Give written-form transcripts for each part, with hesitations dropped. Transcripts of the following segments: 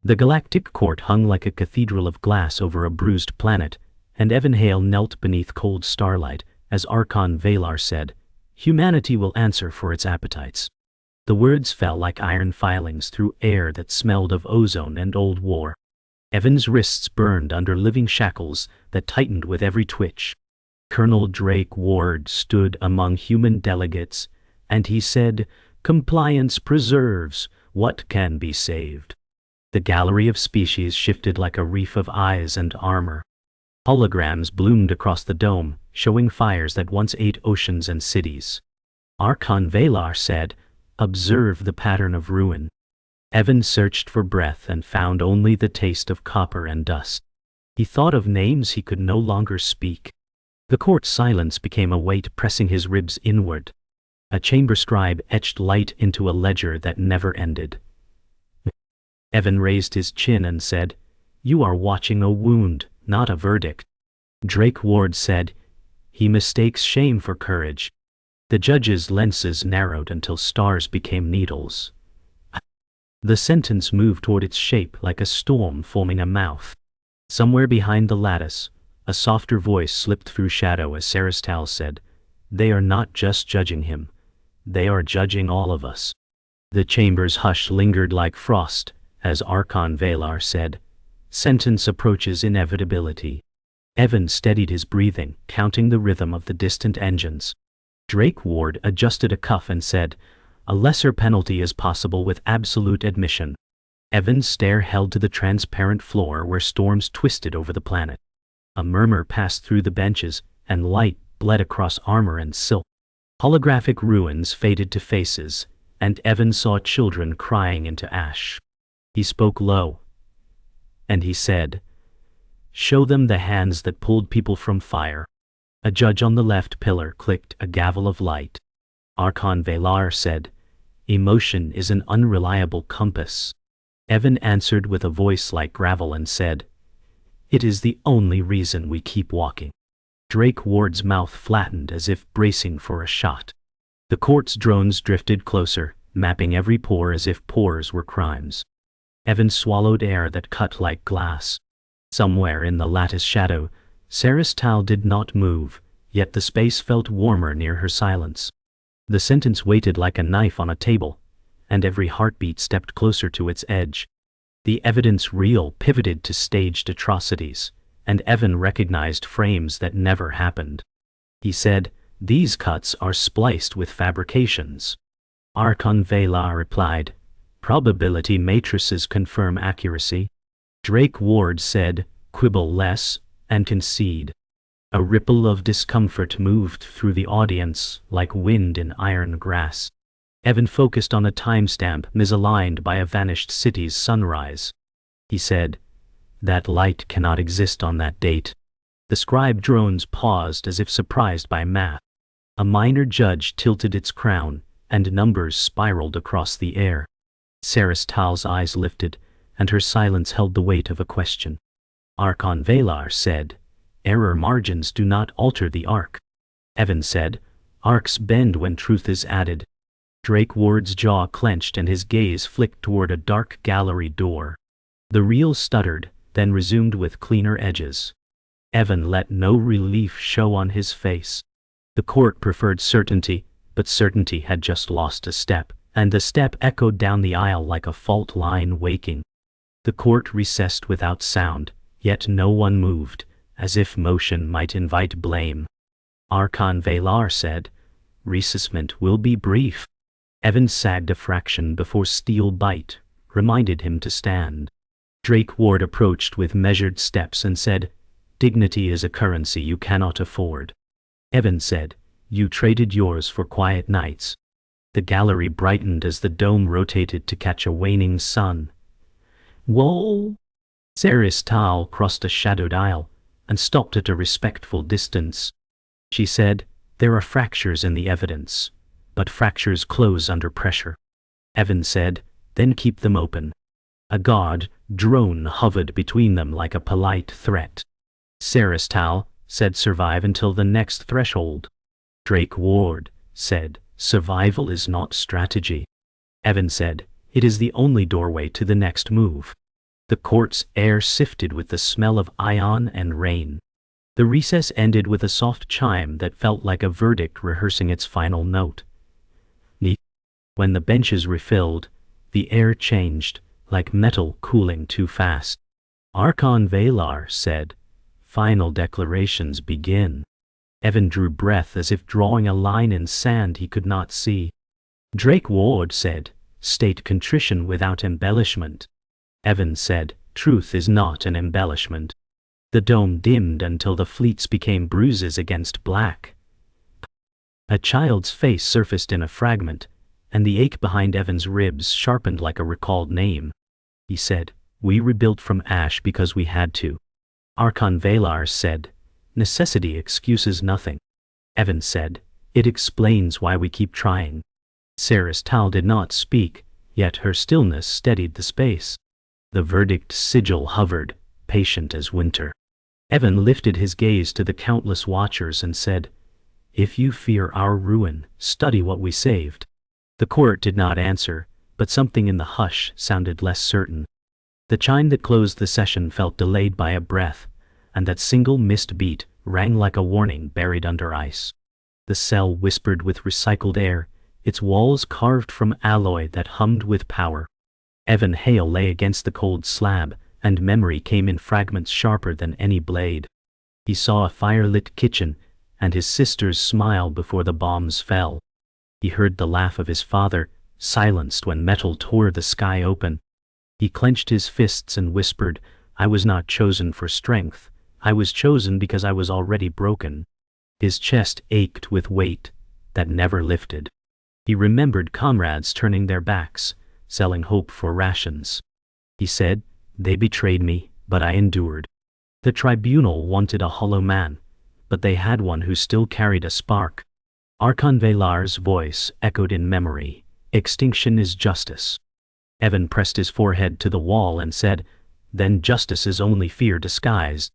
The galactic court hung like a cathedral of glass over a bruised planet, and Hale knelt beneath cold starlight as Archon Valar said, "Humanity will answer for its appetites." The words fell like iron filings through air that smelled of ozone and old war. Evan's wrists burned under living shackles that tightened with every twitch. Colonel Drake Ward stood among human delegates, and he said, "Compliance preserves what can be saved." The gallery of species shifted like a reef of eyes and armor. Holograms bloomed across the dome, showing fires that once ate oceans and cities. Archon Valar said, "Observe the pattern of ruin." Evan searched for breath and found only the taste of copper and dust. He thought of names he could no longer speak. The court's silence became a weight pressing his ribs inward. A chamber scribe etched light into a ledger that never ended. Evan raised his chin and said, "You are watching a wound, not a verdict." Drake Ward said, "He mistakes shame for courage." The judge's lenses narrowed until stars became needles. The sentence moved toward its shape like a storm forming a mouth. Somewhere behind the lattice, a softer voice slipped through shadow as Sarastal said, "They are not just judging him. They are judging all of us." The chamber's hush lingered like frost as Archon Valar said, "Sentence approaches inevitability." Evan steadied his breathing, counting the rhythm of the distant engines. Drake Ward adjusted a cuff and said, "A lesser penalty is possible with absolute admission." Evan's stare held to the transparent floor where storms twisted over the planet. A murmur passed through the benches, and light bled across armor and silk. Holographic ruins faded to faces, and Evan saw children crying into ash. He spoke low, and he said, "Show them the hands that pulled people from fire." A judge on the left pillar clicked a gavel of light. Archon Valar said, "Emotion is an unreliable compass." Evan answered with a voice like gravel and said, "It is the only reason we keep walking." Drake Ward's mouth flattened as if bracing for a shot. The court's drones drifted closer, mapping every pore as if pores were crimes. Evan swallowed air that cut like glass. Somewhere in the lattice shadow, Sarastal did not move, yet the space felt warmer near her silence. The sentence waited like a knife on a table, and every heartbeat stepped closer to its edge. The evidence reel pivoted to staged atrocities, and Evan recognized frames that never happened. He said, "These cuts are spliced with fabrications." Archon Valar replied, "Probability matrices confirm accuracy." Drake Ward said, "Quibble less, and concede." A ripple of discomfort moved through the audience like wind in iron grass. Evan focused on a timestamp misaligned by a vanished city's sunrise. He said, "That light cannot exist on that date." The scribe drones paused as if surprised by math. A minor judge tilted its crown, and numbers spiraled across the air. Sarastal's eyes lifted, and her silence held the weight of a question. Archon Valar said, "Error margins do not alter the arc." Evan said, "Arcs bend when truth is added." Drake Ward's jaw clenched and his gaze flicked toward a dark gallery door. The reel stuttered, then resumed with cleaner edges. Evan let no relief show on his face. The court preferred certainty, but certainty had just lost a step, and the step echoed down the aisle like a fault line waking. The court recessed without sound, yet no one moved, as if motion might invite blame. Archon Valar said, "Recessment will be brief." Evan sagged a fraction before steel bite reminded him to stand. Drake Ward approached with measured steps and said, "Dignity is a currency you cannot afford." Evan said, "You traded yours for quiet nights." The gallery brightened as the dome rotated to catch a waning sun. "Whoa!" Sarastal crossed a shadowed aisle and stopped at a respectful distance. She said, "There are fractures in the evidence, but fractures close under pressure." Evan said, "Then keep them open." A guard drone hovered between them like a polite threat. Sarastal said, "Survive until the next threshold." Drake Ward said, "Survival is not strategy." Evan said, "It is the only doorway to the next move." The court's air sifted with the smell of ion and rain. The recess ended with a soft chime that felt like a verdict rehearsing its final note. When the benches refilled, the air changed, like metal cooling too fast. Archon Valar said, "Final declarations begin." Evan drew breath as if drawing a line in sand he could not see. Drake Ward said, "State contrition without embellishment." Evan said, "Truth is not an embellishment." The dome dimmed until the fleets became bruises against black. A child's face surfaced in a fragment, and the ache behind Evan's ribs sharpened like a recalled name. He said, "We rebuilt from ash because we had to." Archon Valar said, "Necessity excuses nothing." Evan said, "It explains why we keep trying." Saris Tal did not speak, yet her stillness steadied the space. The verdict sigil hovered, patient as winter. Evan lifted his gaze to the countless watchers and said, "If you fear our ruin, study what we saved." The court did not answer, but something in the hush sounded less certain. The chime that closed the session felt delayed by a breath, and that single missed beat rang like a warning buried under ice. The cell whispered with recycled air, its walls carved from alloy that hummed with power. Evan Hale lay against the cold slab, and memory came in fragments sharper than any blade. He saw a fire-lit kitchen, and his sister's smile before the bombs fell. He heard the laugh of his father, silenced when metal tore the sky open. He clenched his fists and whispered, "I was not chosen for strength. I was chosen because I was already broken." His chest ached with weight that never lifted. He remembered comrades turning their backs, selling hope for rations. He said, "They betrayed me, but I endured." The tribunal wanted a hollow man, but they had one who still carried a spark. Archon Valar's voice echoed in memory, "Extinction is justice." Evan pressed his forehead to the wall and said, "Then justice is only fear disguised."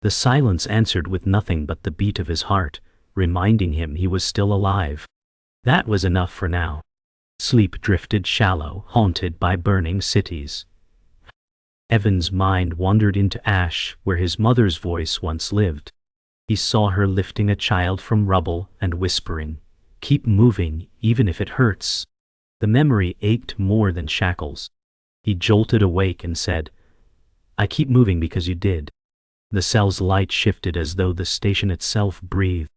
The silence answered with nothing but the beat of his heart, reminding him he was still alive. That was enough for now. Sleep drifted shallow, haunted by burning cities. Evan's mind wandered into ash, where his mother's voice once lived. He saw her lifting a child from rubble and whispering, "Keep moving, even if it hurts." The memory ached more than shackles. He jolted awake and said, "I keep moving because you did." The cell's light shifted as though the station itself breathed.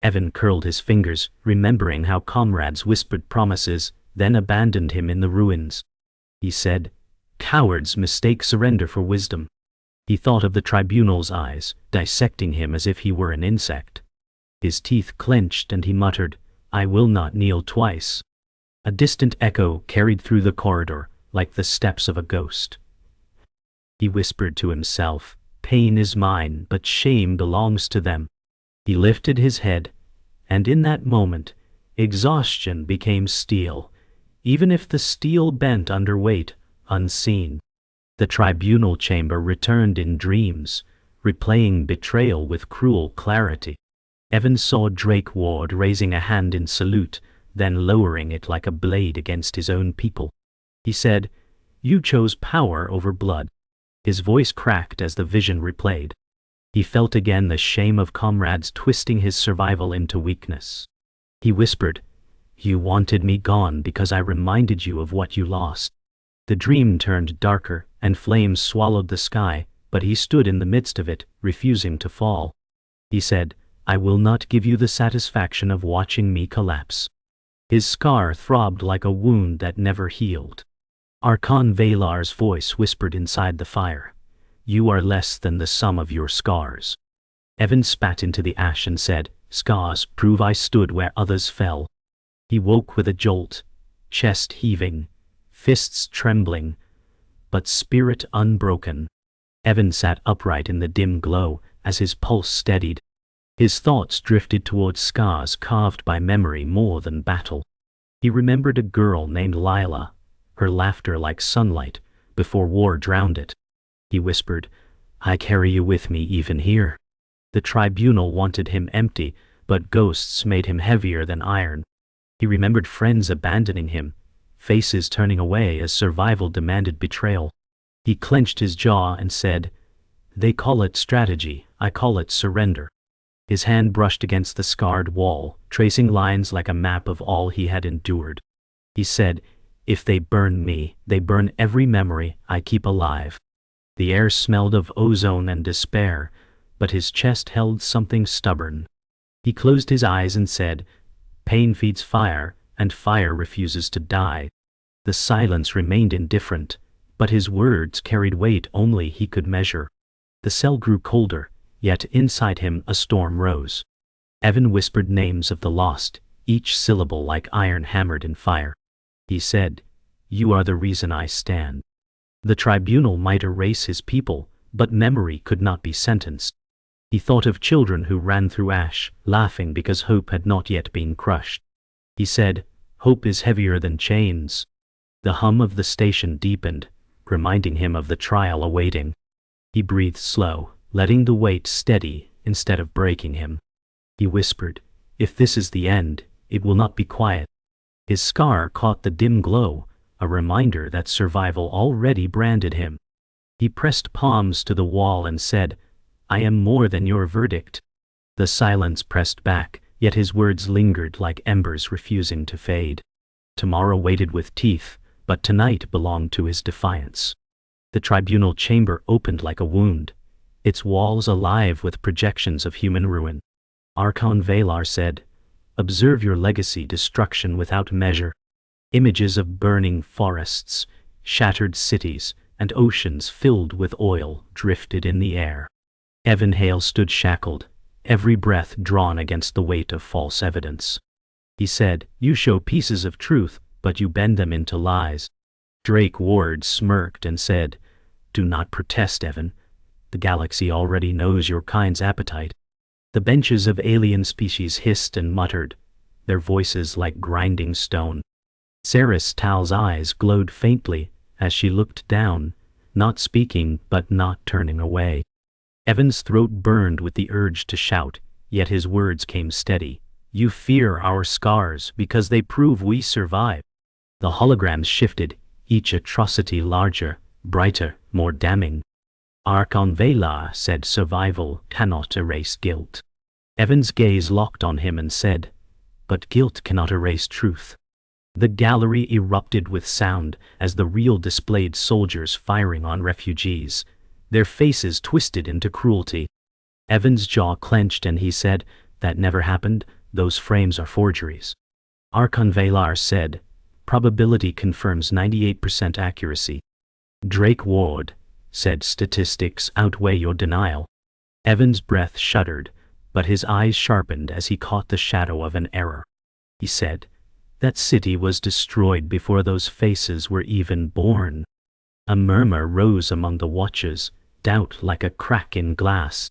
Evan curled his fingers, remembering how comrades whispered promises, then abandoned him in the ruins. He said, "Cowards mistake surrender for wisdom." He thought of the tribunal's eyes, dissecting him as if he were an insect. His teeth clenched and he muttered, "I will not kneel twice." A distant echo carried through the corridor, like the steps of a ghost. He whispered to himself, "Pain is mine, but shame belongs to them." He lifted his head, and in that moment, exhaustion became steel, even if the steel bent under weight, unseen. The tribunal chamber returned in dreams, replaying betrayal with cruel clarity. Evan saw Drake Ward raising a hand in salute, then lowering it like a blade against his own people. He said, "You chose power over blood." His voice cracked as the vision replayed. He felt again the shame of comrades twisting his survival into weakness. He whispered, "You wanted me gone because I reminded you of what you lost." The dream turned darker, and flames swallowed the sky, but he stood in the midst of it, refusing to fall. He said, "I will not give you the satisfaction of watching me collapse." His scar throbbed like a wound that never healed. Archon Valar's voice whispered inside the fire, "You are less than the sum of your scars." Evan spat into the ash and said, "Scars prove I stood where others fell." He woke with a jolt, chest heaving, fists trembling, but spirit unbroken. Evan sat upright in the dim glow as his pulse steadied. His thoughts drifted towards scars carved by memory more than battle. He remembered a girl named Lila, her laughter like sunlight, before war drowned it. He whispered, "I carry you with me even here." The tribunal wanted him empty, but ghosts made him heavier than iron. He remembered friends abandoning him, faces turning away as survival demanded betrayal. He clenched his jaw and said, "They call it strategy, I call it surrender." His hand brushed against the scarred wall, tracing lines like a map of all he had endured. He said, "If they burn me, they burn every memory I keep alive." The air smelled of ozone and despair, but his chest held something stubborn. He closed his eyes and said, "Pain feeds fire, and fire refuses to die." The silence remained indifferent, but his words carried weight only he could measure. The cell grew colder, yet inside him a storm rose. Evan whispered names of the lost, each syllable like iron hammered in fire. He said, "You are the reason I stand." The tribunal might erase his people, but memory could not be sentenced. He thought of children who ran through ash, laughing because hope had not yet been crushed. He said, "Hope is heavier than chains." The hum of the station deepened, reminding him of the trial awaiting. He breathed slow, letting the weight steady instead of breaking him. He whispered, "If this is the end, it will not be quiet." His scar caught the dim glow, a reminder that survival already branded him. He pressed palms to the wall and said, "I am more than your verdict." The silence pressed back, yet his words lingered like embers refusing to fade. Tomorrow waited with teeth, but tonight belonged to his defiance. The tribunal chamber opened like a wound, its walls alive with projections of human ruin. Archon Valar said, "Observe your legacy, destruction without measure." Images of burning forests, shattered cities, and oceans filled with oil drifted in the air. Evan Hale stood shackled, every breath drawn against the weight of false evidence. He said, "You show pieces of truth, but you bend them into lies." Drake Ward smirked and said, "Do not protest, Evan. The galaxy already knows your kind's appetite." The benches of alien species hissed and muttered, their voices like grinding stone. Saris Tal's eyes glowed faintly as she looked down, not speaking but not turning away. Evan's throat burned with the urge to shout, yet his words came steady. "You fear our scars because they prove we survive." The holograms shifted, each atrocity larger, brighter, more damning. Archon Valar said, "Survival cannot erase guilt." Evan's gaze locked on him and said, "But guilt cannot erase truth." The gallery erupted with sound as the real displayed soldiers firing on refugees, their faces twisted into cruelty. Evan's jaw clenched and he said, "That never happened, those frames are forgeries." Archon Valar said, "Probability confirms 98% accuracy." Drake Ward said, "Statistics outweigh your denial." Evan's breath shuddered, but his eyes sharpened as he caught the shadow of an error. He said, "That city was destroyed before those faces were even born." A murmur rose among the watchers, doubt like a crack in glass.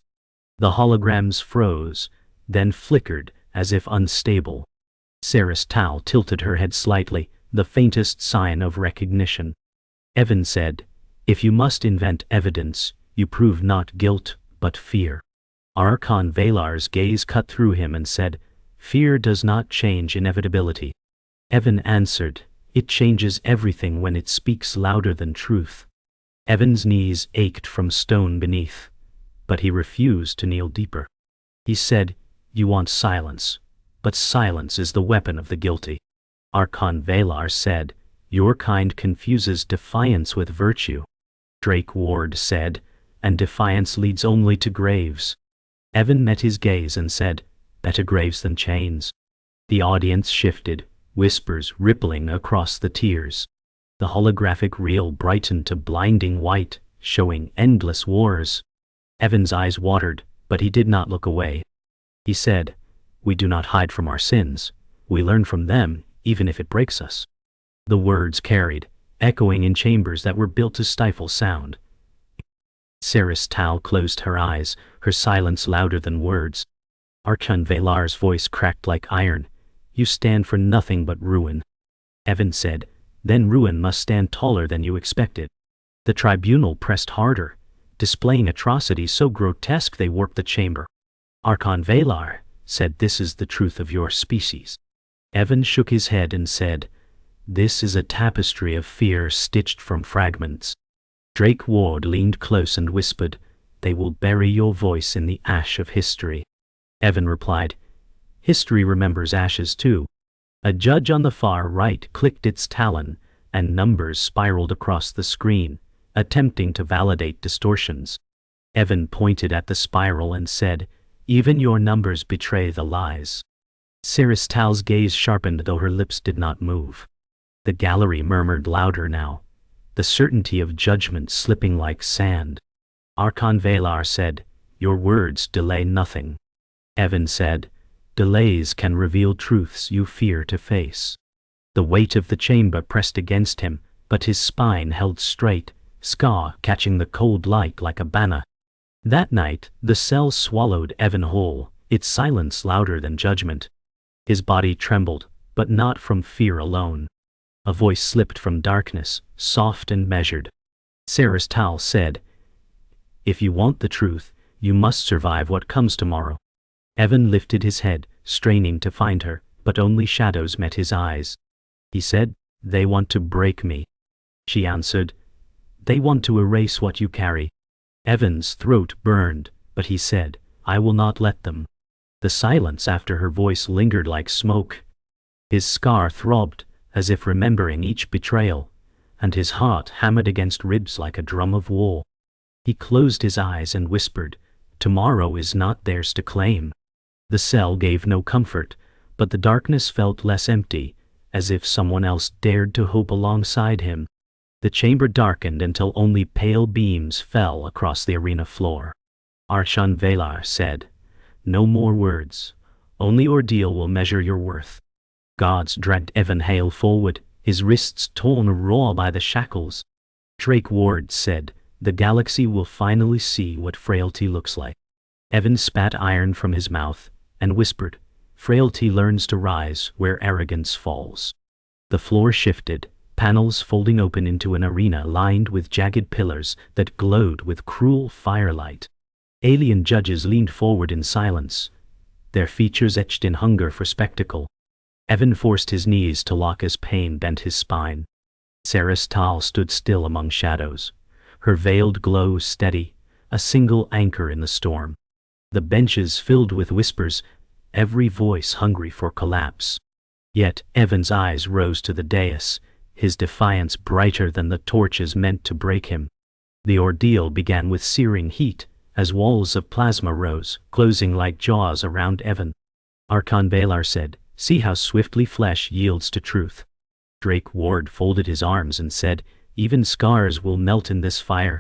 The holograms froze, then flickered as if unstable. Saris Tal tilted her head slightly, the faintest sign of recognition. Evan said, "If you must invent evidence, you prove not guilt, but fear." Archon Valar's gaze cut through him and said, "Fear does not change inevitability." Evan answered, "It changes everything when it speaks louder than truth." Evan's knees ached from stone beneath, but he refused to kneel deeper. He said, "You want silence, but silence is the weapon of the guilty." Archon Valar said, "Your kind confuses defiance with virtue." Drake Ward said, "And defiance leads only to graves." Evan met his gaze and said, "Better graves than chains." The audience shifted, whispers rippling across the tiers. The holographic reel brightened to blinding white, showing endless wars. Evan's eyes watered, but he did not look away. He said, "We do not hide from our sins. We learn from them, even if it breaks us." The words carried, echoing in chambers that were built to stifle sound. Saris Tal closed her eyes, her silence louder than words. Archon Valar's voice cracked like iron. "You stand for nothing but ruin." Evan said, "Then ruin must stand taller than you expected." The tribunal pressed harder, displaying atrocities so grotesque they warped the chamber. Archon Valar said, "This is the truth of your species." Evan shook his head and said, "This is a tapestry of fear stitched from fragments." Drake Ward leaned close and whispered, "They will bury your voice in the ash of history." Evan replied, "History remembers ashes too." A judge on the far right clicked its talon, and numbers spiraled across the screen, attempting to validate distortions. Evan pointed at the spiral and said, "Even your numbers betray the lies." Tal's gaze sharpened, though her lips did not move. The gallery murmured louder now, the certainty of judgment slipping like sand. Archon Valar said, "Your words delay nothing." Evan said, "Delays can reveal truths you fear to face." The weight of the chamber pressed against him, but his spine held straight, scar catching the cold light like a banner. That night, the cell swallowed Evan whole, its silence louder than judgment. His body trembled, but not from fear alone. A voice slipped from darkness, soft and measured. Tal said, "If you want the truth, you must survive what comes tomorrow." Evan lifted his head, straining to find her, but only shadows met his eyes. He said, "They want to break me." She answered, "They want to erase what you carry." Evan's throat burned, but he said, "I will not let them." The silence after her voice lingered like smoke. His scar throbbed, as if remembering each betrayal, and his heart hammered against ribs like a drum of war. He closed his eyes and whispered, "Tomorrow is not theirs to claim." The cell gave no comfort, but the darkness felt less empty, as if someone else dared to hope alongside him. The chamber darkened until only pale beams fell across the arena floor. Archon Valar said, "No more words. Only ordeal will measure your worth." Guards dragged Evan Hale forward, his wrists torn raw by the shackles. Drake Ward said, "The galaxy will finally see what frailty looks like." Evan spat iron from his mouth and whispered, "Frailty learns to rise where arrogance falls." The floor shifted, panels folding open into an arena lined with jagged pillars that glowed with cruel firelight. Alien judges leaned forward in silence, their features etched in hunger for spectacle. Evan forced his knees to lock as pain bent his spine. Tal stood still among shadows, her veiled glow steady, a single anchor in the storm. The benches filled with whispers, every voice hungry for collapse. Yet Evan's eyes rose to the dais, his defiance brighter than the torches meant to break him. The ordeal began with searing heat, as walls of plasma rose, closing like jaws around Evan. Archon Valar said, "See how swiftly flesh yields to truth." Drake Ward folded his arms and said, "Even scars will melt in this fire."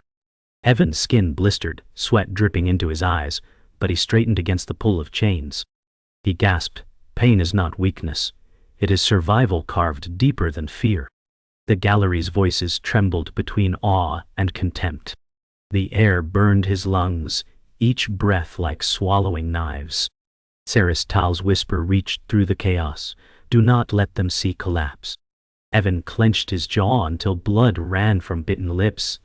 Evan's skin blistered, sweat dripping into his eyes, but he straightened against the pull of chains. He gasped, "Pain is not weakness. It is survival carved deeper than fear." The gallery's voices trembled between awe and contempt. The air burned his lungs, each breath like swallowing knives. Tal's whisper reached through the chaos, "Do not let them see collapse." Evan clenched his jaw until blood ran from bitten lips.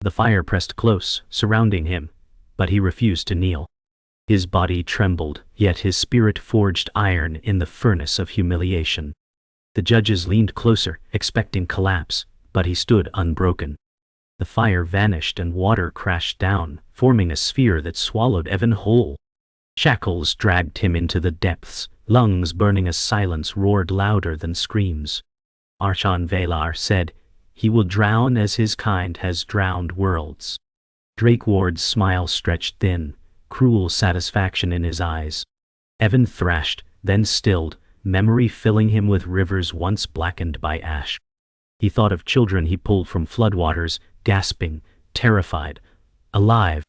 The fire pressed close, surrounding him, but he refused to kneel. His body trembled, yet his spirit forged iron in the furnace of humiliation. The judges leaned closer, expecting collapse, but he stood unbroken. The fire vanished and water crashed down, forming a sphere that swallowed Evan whole. Shackles dragged him into the depths, lungs burning as silence roared louder than screams. Archon Valar said, "He will drown as his kind has drowned worlds." Drake Ward's smile stretched thin, cruel satisfaction in his eyes. Evan thrashed, then stilled, memory filling him with rivers once blackened by ash. He thought of children he pulled from floodwaters, gasping, terrified, alive.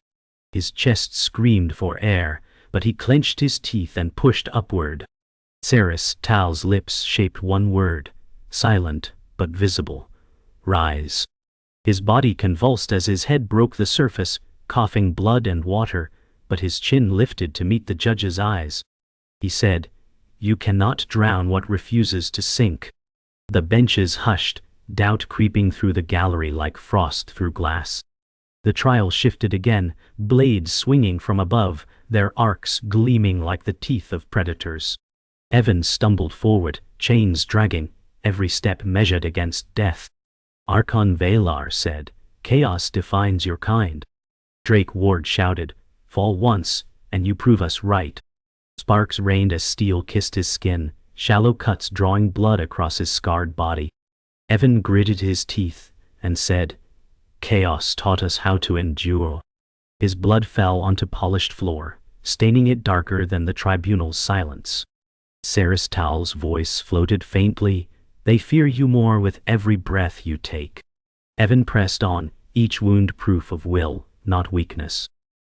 His chest screamed for air, but he clenched his teeth and pushed upward. Tal's lips shaped one word, silent but visible: rise. His body convulsed as his head broke the surface, coughing blood and water, but his chin lifted to meet the judge's eyes. He said, "You cannot drown what refuses to sink." The benches hushed, doubt creeping through the gallery like frost through glass. The trial shifted again, blades swinging from above, their arcs gleaming like the teeth of predators. Evan stumbled forward, chains dragging, every step measured against death. Archon Valar said, Chaos defines your kind. Drake Ward shouted, "Fall once, and you prove us right." Sparks rained as steel kissed his skin, shallow cuts drawing blood across his scarred body. Evan gritted his teeth and said, "Chaos taught us how to endure." His blood fell onto polished floor, staining it darker than the tribunal's silence. Sarastal's voice floated faintly, "They fear you more with every breath you take." Evan pressed on, each wound proof of will, not weakness.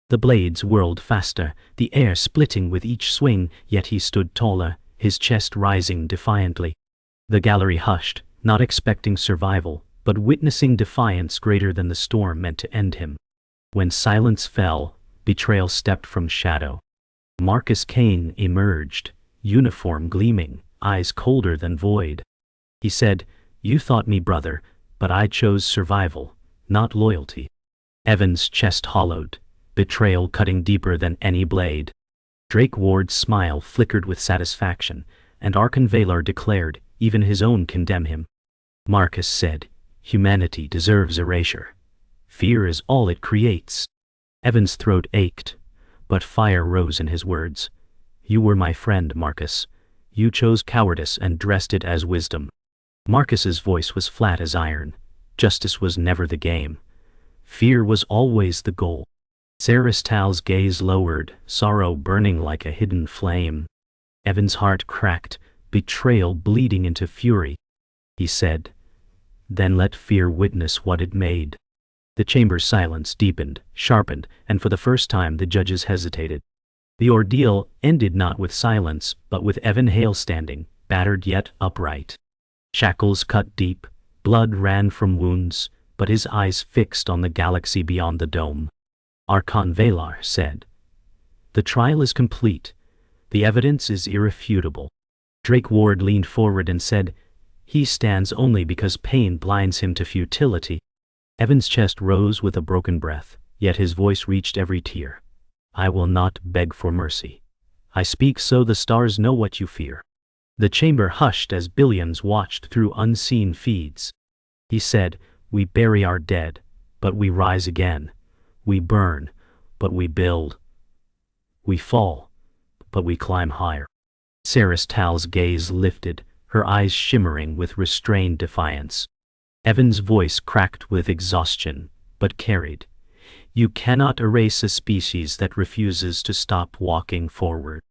The blades whirled faster, the air splitting with each swing, yet he stood taller, his chest rising defiantly. The gallery hushed, not expecting survival, but witnessing defiance greater than the storm meant to end him. When silence fell, Betrayal stepped from shadow. Marcus Kane emerged, uniform gleaming, eyes colder than void. He said, "You thought me brother, but I chose survival, not loyalty." Evan's chest hollowed, betrayal cutting deeper than any blade. Drake Ward's smile flickered with satisfaction, and Archon Valar declared, even his own condemn him. Marcus said, "Humanity deserves erasure. Fear is all it creates." Evan's throat ached, but fire rose in his words. "You were my friend, Marcus. You chose cowardice and dressed it as wisdom." Marcus's voice was flat as iron. Justice was never the game. Fear was always the goal. Sarastal's gaze lowered, sorrow burning like a hidden flame. Evan's heart cracked, betrayal bleeding into fury. He said, "Then let fear witness what it made." The chamber's silence deepened, sharpened, and for the first time the judges hesitated. The ordeal ended not with silence, but with Evan Hale standing, battered yet upright. Shackles cut deep, blood ran from wounds, but his eyes fixed on the galaxy beyond the dome. Archon Valar said, "The trial is complete. The evidence is irrefutable." Drake Ward leaned forward and said, "He stands only because pain blinds him to futility." Evan's chest rose with a broken breath, yet his voice reached every tear. "I will not beg for mercy. I speak so the stars know what you fear." The chamber hushed as billions watched through unseen feeds. He said, "We bury our dead, but we rise again. We burn, but we build. We fall, but we climb higher." Sarastal's gaze lifted, her eyes shimmering with restrained defiance. Evan's voice cracked with exhaustion, but carried, "You cannot erase a species that refuses to stop walking forward."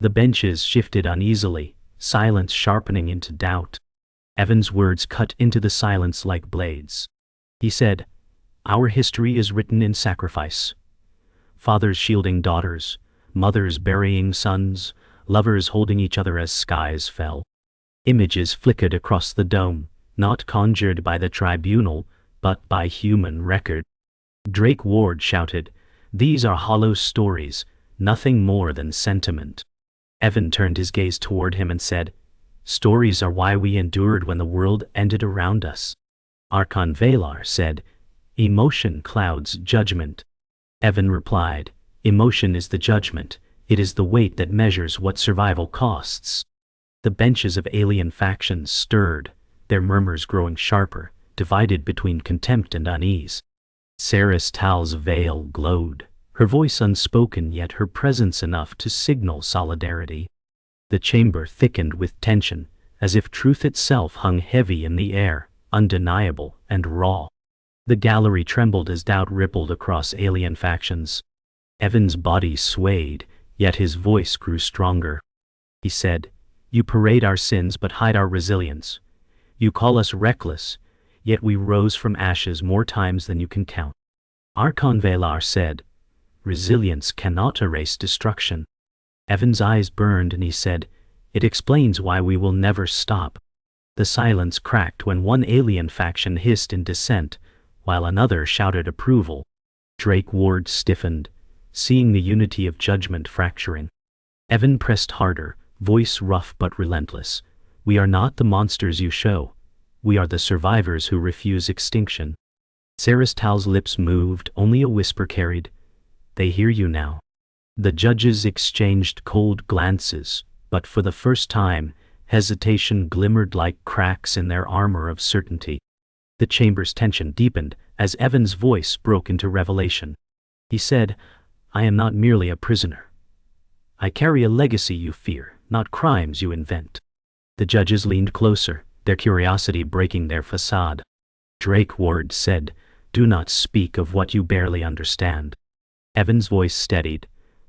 The benches shifted uneasily, silence sharpening into doubt. Evan's words cut into the silence like blades. He said, "Our history is written in sacrifice. Fathers shielding daughters, mothers burying sons, lovers holding each other as skies fell." Images flickered across the dome, not conjured by the tribunal, but by human record. Drake Ward shouted, "These are hollow stories, nothing more than sentiment." Evan turned his gaze toward him and said, "Stories are why we endured when the world ended around us." Archon Valar said, "Emotion clouds judgment." Evan replied, "Emotion is the judgment, it is the weight that measures what survival costs." The benches of alien factions stirred, their murmurs growing sharper, divided between contempt and unease. Sarastal's veil glowed, her voice unspoken yet her presence enough to signal solidarity. The chamber thickened with tension, as if truth itself hung heavy in the air, undeniable and raw. The gallery trembled as doubt rippled across alien factions. Evan's body swayed, yet his voice grew stronger. He said, "You parade our sins but hide our resilience. You call us reckless, yet we rose from ashes more times than you can count." Archon Valar said, "Resilience cannot erase destruction." Evan's eyes burned and he said, "It explains why we will never stop." The silence cracked when one alien faction hissed in dissent, while another shouted approval. Drake Ward stiffened, seeing the unity of judgment fracturing. Evan pressed harder, voice rough but relentless. "We are not the monsters you show. We are the survivors who refuse extinction." Sarastal's lips moved, only a whisper carried, "They hear you now." The judges exchanged cold glances, but for the first time, hesitation glimmered like cracks in their armor of certainty. The chamber's tension deepened as Evan's voice broke into revelation. He said, "I am not merely a prisoner. I carry a legacy you fear, not crimes you invent." The judges leaned closer, their curiosity breaking their facade. Drake Ward said, "Do not speak of what you barely understand." Evan's voice steadied.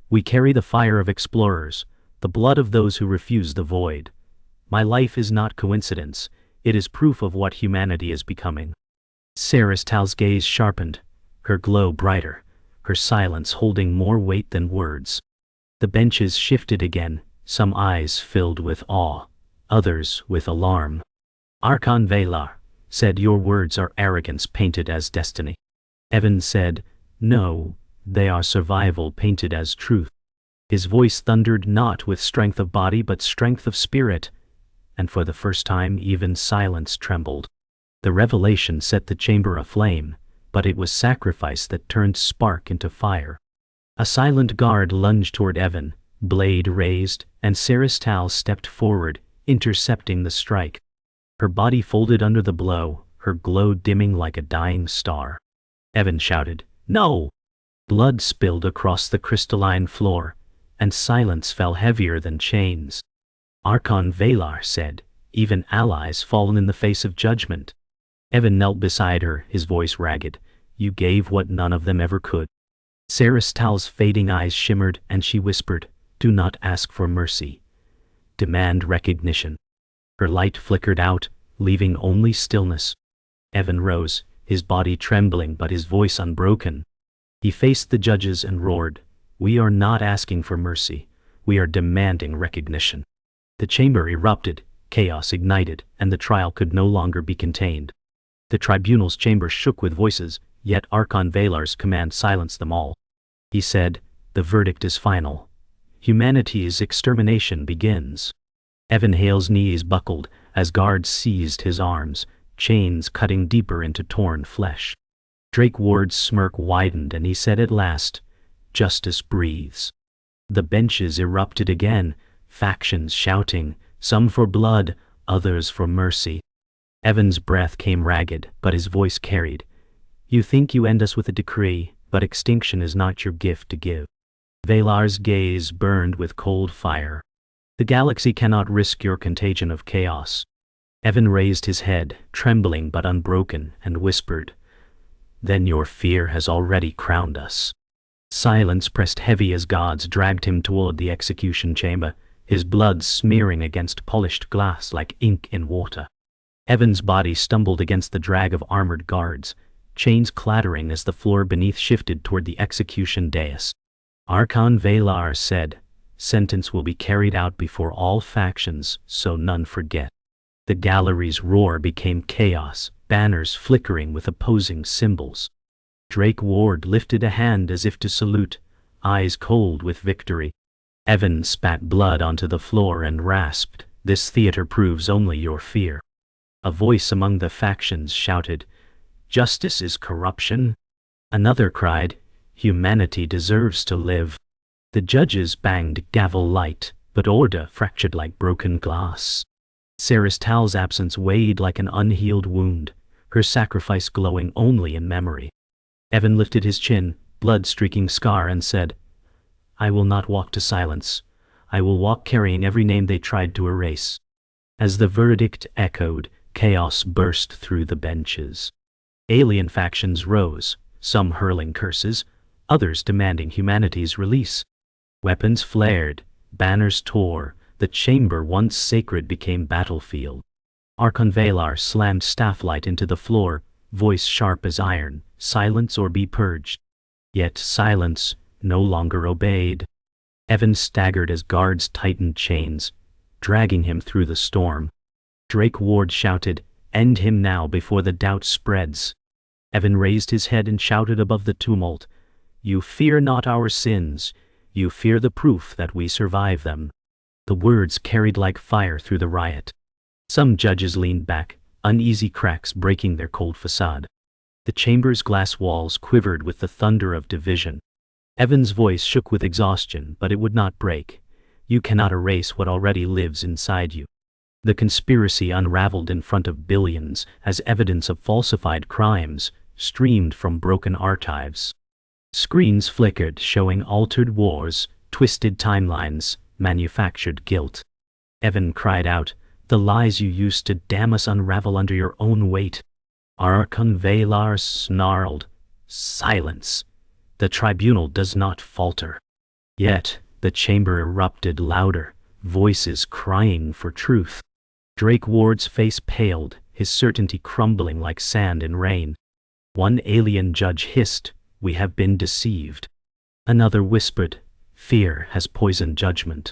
"We carry the fire of explorers, the blood of those who refuse the void. My life is not coincidence, it is proof of what humanity is becoming." Saristal's gaze sharpened, her glow brighter, her silence holding more weight than words. The benches shifted again, some eyes filled with awe, others with alarm. Archon Velar said, "Your words are arrogance painted as destiny." Evan said, "No, they are survival painted as truth." His voice thundered not with strength of body but strength of spirit, and for the first time even silence trembled. The revelation set the chamber aflame, but it was sacrifice that turned spark into fire. A silent guard lunged toward Evan, blade raised, and Saristal stepped forward, intercepting the strike. Her body folded under the blow, her glow dimming like a dying star. Evan shouted, "No!" Blood spilled across the crystalline floor, and silence fell heavier than chains. Archon Velar said, "Even allies fallen in the face of judgment." Evan knelt beside her, his voice ragged. "You gave what none of them ever could." Saristal's fading eyes shimmered, and she whispered, "Do not ask for mercy. Demand recognition." Her light flickered out, leaving only stillness. Evan rose, his body trembling but his voice unbroken. He faced the judges and roared, "We are not asking for mercy. We are demanding recognition." The chamber erupted, chaos ignited, and the trial could no longer be contained. The tribunal's chamber shook with voices, yet Archon Velar's command silenced them all. He said, "The verdict is final. Humanity's extermination begins." Evan Hale's knees buckled as guards seized his arms, chains cutting deeper into torn flesh. Drake Ward's smirk widened and he said at last, "Justice breathes." The benches erupted again, factions shouting, some for blood, others for mercy. Evan's breath came ragged, but his voice carried. "You think you end us with a decree, but extinction is not your gift to give." Velar's gaze burned with cold fire. "The galaxy cannot risk your contagion of chaos." Evan raised his head, trembling but unbroken, and whispered, "Then your fear has already crowned us." Silence pressed heavy as gods dragged him toward the execution chamber, his blood smearing against polished glass like ink in water. Evan's body stumbled against the drag of armored guards, chains clattering as the floor beneath shifted toward the execution dais. Archon Velar said, "Sentence will be carried out before all factions, so none forget." The gallery's roar became chaos, banners flickering with opposing symbols. Drake Ward lifted a hand as if to salute, eyes cold with victory. Evan spat blood onto the floor and rasped, "This theater proves only your fear." A voice among the factions shouted, "Justice is corruption." Another cried, "Humanity deserves to live." The judges banged gavel light, but order fractured like broken glass. Saristal's absence weighed like an unhealed wound, her sacrifice glowing only in memory. Evan lifted his chin, blood-streaking scar, and said, "I will not walk to silence. I will walk carrying every name they tried to erase." As the verdict echoed, chaos burst through the benches. Alien factions rose, some hurling curses, others demanding humanity's release. Weapons flared, banners tore, the chamber once sacred became battlefield. Archon Velar slammed stafflight into the floor, voice sharp as iron, "Silence or be purged." Yet silence no longer obeyed. Evan staggered as guards tightened chains, dragging him through the storm. Drake Ward shouted, "End him now before the doubt spreads." Evan raised his head and shouted above the tumult, "You fear not our sins, you fear the proof that we survive them." The words carried like fire through the riot. Some judges leaned back, uneasy cracks breaking their cold facade. The chamber's glass walls quivered with the thunder of division. Evan's voice shook with exhaustion, but it would not break. "You cannot erase what already lives inside you." The conspiracy unraveled in front of billions as evidence of falsified crimes, streamed from broken archives. Screens flickered, showing altered wars, twisted timelines, manufactured guilt. Evan cried out, "The lies you used to damn us unravel under your own weight." Archon Valar snarled, "Silence! The tribunal does not falter." Yet, the chamber erupted louder, voices crying for truth. Drake Ward's face paled, his certainty crumbling like sand in rain. One alien judge hissed, "We have been deceived." Another whispered, "Fear has poisoned judgment."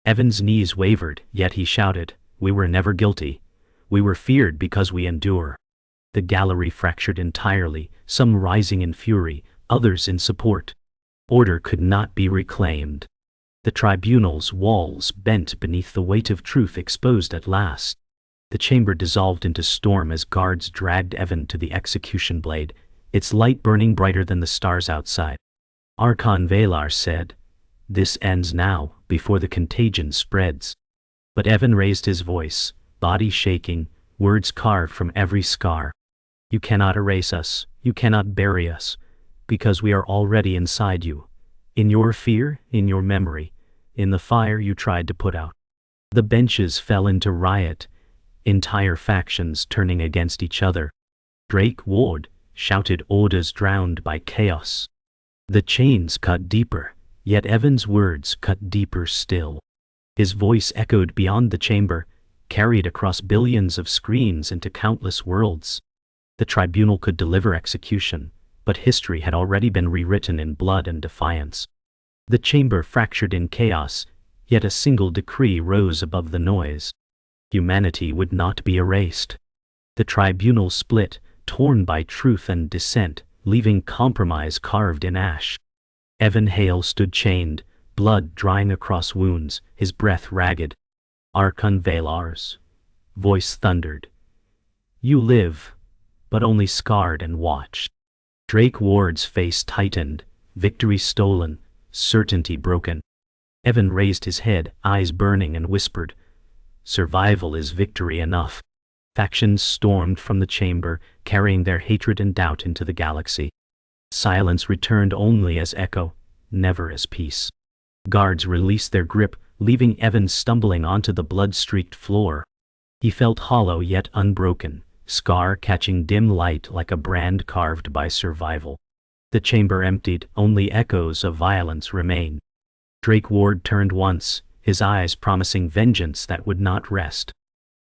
Evan's knees wavered, yet he shouted, "We were never guilty. We were feared because we endure." The gallery fractured entirely, some rising in fury, others in support. Order could not be reclaimed. The tribunal's walls bent beneath the weight of truth exposed at last. The chamber dissolved into storm as guards dragged Evan to the execution blade, its light burning brighter than the stars outside. Archon Valar said, "This ends now, before the contagion spreads." But Evan raised his voice, body shaking, words carved from every scar. "You cannot erase us, you cannot bury us, because we are already inside you. In your fear, in your memory, in the fire you tried to put out." The benches fell into riot, entire factions turning against each other. Drake Ward shouted orders drowned by chaos. The chains cut deeper, yet Evan's words cut deeper still. His voice echoed beyond the chamber, carried across billions of screens into countless worlds. The tribunal could deliver execution, but history had already been rewritten in blood and defiance. The chamber fractured in chaos, yet a single decree rose above the noise. Humanity would not be erased. The tribunal split, torn by truth and dissent, leaving compromise carved in ash. Evan Hale stood chained, blood drying across wounds, his breath ragged. Archon Valar's voice thundered, "You live, but only scarred and watched." Drake Ward's face tightened, victory stolen, certainty broken. Evan raised his head, eyes burning, and whispered, "Survival is victory enough." Factions stormed from the chamber, carrying their hatred and doubt into the galaxy. Silence returned only as echo, never as peace. Guards released their grip, leaving Evan stumbling onto the blood-streaked floor. He felt hollow yet unbroken, scar catching dim light like a brand carved by survival. The chamber emptied, only echoes of violence remained. Drake Ward turned once, his eyes promising vengeance that would not rest.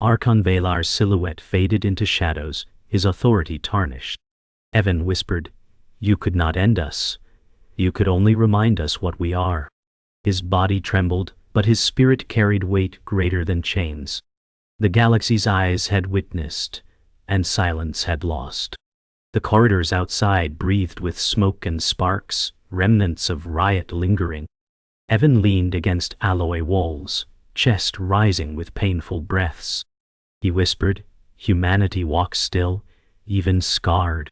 Archon Valar's silhouette faded into shadows, his authority tarnished. Evan whispered, "You could not end us. You could only remind us what we are." His body trembled, but his spirit carried weight greater than chains. The galaxy's eyes had witnessed, and silence had lost. The corridors outside breathed with smoke and sparks, remnants of riot lingering. Evan leaned against alloy walls, chest rising with painful breaths. He whispered, "Humanity walks still, even scarred."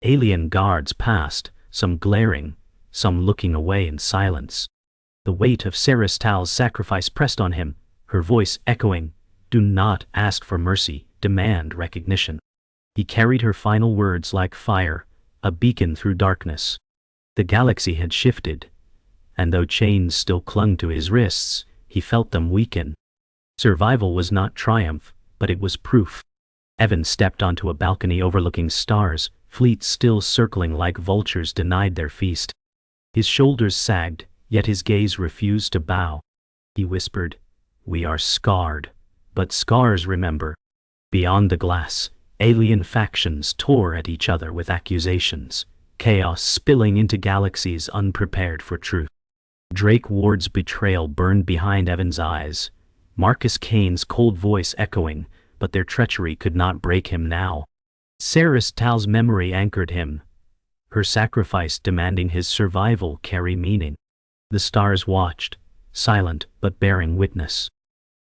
Alien guards passed, some glaring, some looking away in silence. The weight of Serestal's sacrifice pressed on him, her voice echoing, "Do not ask for mercy, demand recognition." He carried her final words like fire, a beacon through darkness. The galaxy had shifted, and though chains still clung to his wrists, he felt them weaken. Survival was not triumph, but it was proof. Evan stepped onto a balcony overlooking stars, fleets still circling like vultures denied their feast. His shoulders sagged, yet his gaze refused to bow. He whispered, "We are scarred, but scars remember." Beyond the glass, alien factions tore at each other with accusations, chaos spilling into galaxies unprepared for truth. Drake Ward's betrayal burned behind Evan's eyes, Marcus Kane's cold voice echoing, but their treachery could not break him now. Serestal's memory anchored him, her sacrifice demanding his survival carry meaning. The stars watched, silent but bearing witness.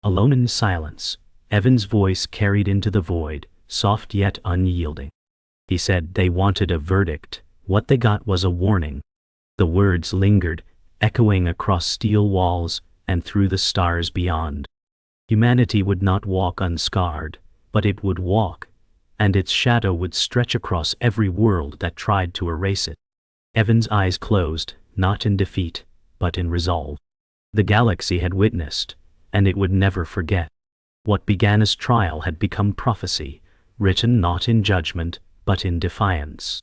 Alone in silence, Evan's voice carried into the void, soft yet unyielding. He said they wanted a verdict, what they got was a warning. The words lingered, echoing across steel walls and through the stars beyond. Humanity would not walk unscarred, but it would walk, and its shadow would stretch across every world that tried to erase it. Evan's eyes closed, not in defeat, but in resolve. The galaxy had witnessed, and it would never forget. What began as trial had become prophecy, written not in judgment, but in defiance.